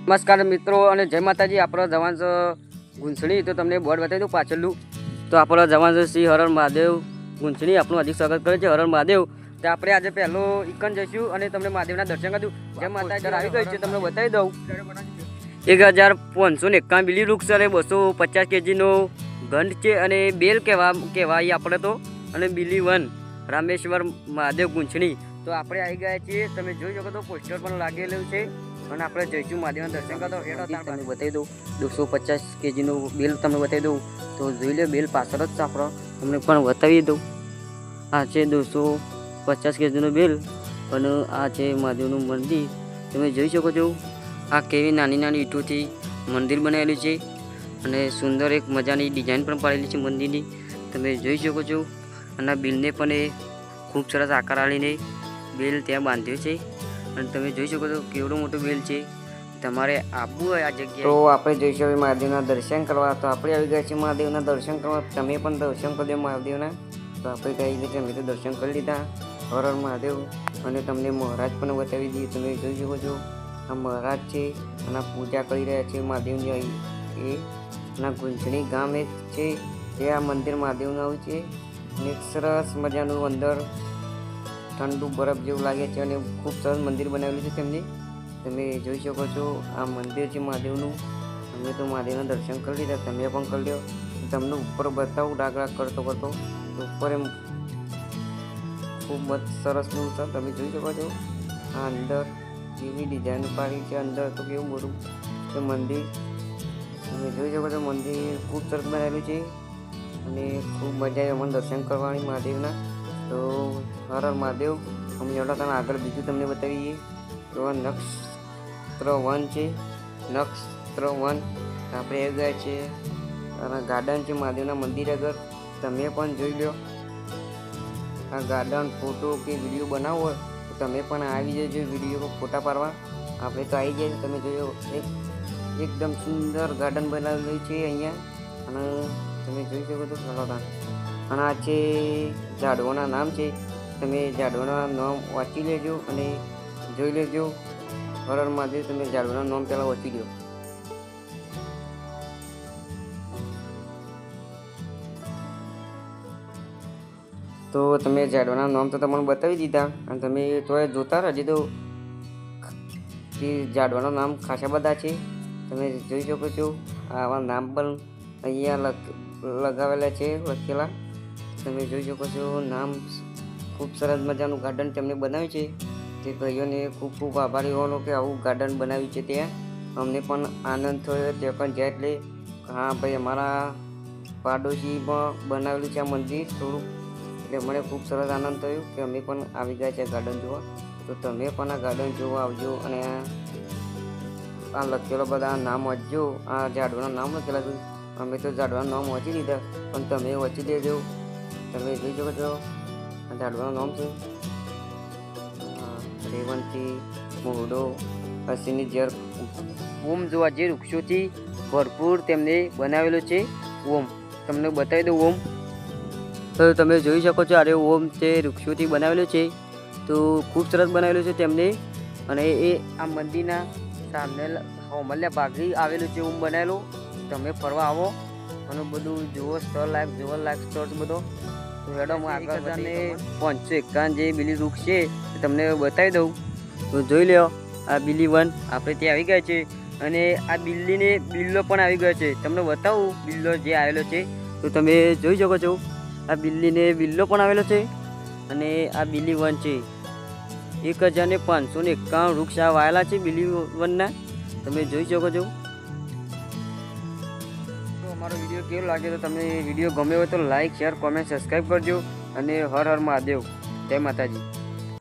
નમસ્કાર મિત્રો અને જય માતાજી। આપણો જવાન છે ગુંસણી, તો તમને બોર્ડ બતાવી દઉં પાછળનું। તો આપણો જવાન છે શ્રી હર હર મહાદેવ ગુંસણી, આપણું હાર્દિક સ્વાગત કરે છે હર હર મહાદેવ। તો આપણે આજે પહેલો ઇકન જઈશું અને તમને મહાદેવના દર્શન કરશું। જય માતાજી આવી ગઈ છે, તમને બતાવી દઉં। 1551 બિલી વૃક્ષ અને 250 kgનો ઘંટ છે અને બેલ કહેવાય આપણે તો, અને બિલી વન રામેશ્વર મહાદેવ ગુંસણી। તો આપણે આવી ગયા છીએ, તમે જોઈ શકો તો પોસ્ટર પણ લાગેલું છે અને આપણે જઈશું મહાદેવના દર્શન કરતા। તમને બતાવી દઉં 250 kgનું બેલ તમને બતાવી દઉં। તો જોઈ લો, બેલ પાછળ જ આપણો તમને પણ બતાવી દઉં। આ છે 250 kgનું બેલ અને આ છે મહાદેવનું મંદિર, તમે જોઈ શકો છો। આ કેવી નાની નાની ઈંટોથી મંદિર બનાવેલું છે અને સુંદર એક મજાની ડિઝાઇન પણ પાડેલી છે મંદિરની, તમે જોઈ શકો છો। અને બેલને પણ એ ખૂબ સરસ આકાર આલીને બેલ ત્યાં બાંધ્યો છે અને તમે જોઈ શકો છો કેવડો મોટો બેલ છે। તમારે આવવું હોય આ જગ્યાએ તો આપણે જઈશું મહાદેવના દર્શન કરવા। તો આપણે આવી ગયા છીએ મહાદેવના દર્શન કરવા, તમે પણ દર્શન કરી દો મહાદેવના। તો આપણે કહી દઈએ અમે તો દર્શન કરી લીધા, હર હર મહાદેવ। અને તમને મહારાજ પણ બતાવી દઈએ, તમે જોઈ શકો છો આ મહારાજ છે અને પૂજા કરી રહ્યા છે મહાદેવની। એ અને ગુંસણી ગામ એક છે જે આ મંદિર મહાદેવનું આવ્યું છે અને સરસ મજાનું અંદર ઠંડુ બરફ જેવું લાગે છે અને ખૂબ સરસ મંદિર બનાવેલું છે તેમને, તમે જોઈ શકો છો। આ મંદિર છે મહાદેવનું, અમે તો મહાદેવના દર્શન કરી લીધા, તમે પણ કરી લો। તમને ઉપર બતાવું ડાગ કરતો તો ઉપર એમ ખૂબ જ સરસનું છે, તમે જોઈ શકો છો। આ અંદર કેવી ડિઝાઇન પાડી છે, અંદર તો કેવું મોટું છે મંદિર, તમે જોઈ શકો છો। મંદિર ખૂબ સરસ બનાવેલું છે અને ખૂબ મજા આવે અમને દર્શન કરવાની મહાદેવના। તો હર હર મહાદેવ। અમે તમે આગળ બીજું તમને બતાવીએ તો નક્ષત્ર વન છે, નક્ષત્ર વન આપણે આવી ગયા છે અને ગાર્ડન છે મહાદેવના મંદિર આગળ, તમે પણ જોઈ લો। આ ગાર્ડન ફોટો કે વિડીયો બનાવવો હોય તો તમે પણ આવી જજો વિડીયો ફોટા પાડવા, આપણે તો આવી જાય। તમે જોયો એકદમ સુંદર ગાર્ડન બનાવેલું છે અહીંયા અને તમે જોઈ શકો છો સલોડા। અને આ છે ઝાડવાના નામ છે, તમે ઝાડવાના નામ વાંચી લેજો અને જોઈ લેજો। હર હર મહાદેવ, તમે ઝાડવાના નામ પહેલાં વાંચી લો। તો તમે ઝાડવાના નામ તો તમને બતાવી દીધા અને તમે તો જોતા રહેજો, તો કે ઝાડવાના નામ ખાસા બધા છે, તમે જોઈ શકો છો। આવા નામ પણ અહીંયા લગાવેલા છે લખેલા, તમે જોઈ શકો છો। નામ ખૂબ સરસ મજાનું ગાર્ડન તેમને બનાવ્યું છે, તે ભાઈઓને ખૂબ ખૂબ આભારી હોવાનો કે આવું ગાર્ડન બનાવ્યું છે ત્યાં અમને પણ આનંદ થયો। તે પણ જાય એટલે હા ભાઈ અમારા પાડોશીમાં બનાવેલું છે આ મંદિર થોડુંક, એટલે મને ખૂબ સરસ આનંદ થયો કે અમે પણ આવી ગયા છે ગાર્ડન જોવા। તો તમે પણ આ ગાર્ડન જોવા આવજો અને આ લખેલો બધા નામ વાંચજો। આ ઝાડવાના નામ લખેલા છે, અમે તો ઝાડવાના નામ વાંચી લીધા પણ તમે વાંચી દેજો, તમે જોઈ શકો છો। આ ઝાડવાનું નામ છે રેવંતી, મોરડો, હસીની ઝેર, ઓમ જોવા જે વૃક્ષોથી ભરપૂર તેમને બનાવેલો છે ઓમ, તમને બતાવી દઉં ઓમ। તો તમે જોઈ શકો છો અરે ઓમ તે વૃક્ષોથી બનાવેલો છે, તો ખૂબ સરસ બનાવેલું છે તેમને। અને એ આ મંદિરના સામે હોમલ્યા ભાગી આવેલું છે ઓમ બનાવેલું, તમે ફરવા આવો અને બધું જુઓ, સ્થળ લાયક જોવા લાયક સ્થળ બધો। તો મેડમ આગળ 551 જે બિલી વૃક્ષ છે તમને બતાવી દઉં, તો જોઈ લો। આ બિલી વન આપણે ત્યાં આવી ગયા છે અને આ બિલ્લો પણ આવી ગયો છે, તમને બતાવું બિલ્લો જે આવેલો છે, તો તમે જોઈ શકો છો। આ બિલ્લો પણ આવેલો છે અને આ બિલી વન છે। 1551 વૃક્ષ આ વાયેલા છે બિલી વનના, તમે જોઈ શકો છો। તો અમારો વિડીયો કેવો લાગે તો તમને વિડીયો ગમ્યો હોય તો લાઈક, શેર, કોમેન્ટ, સબસ્ક્રાઈબ કરજો અને હર હર મહાદેવ, જય માતાજી।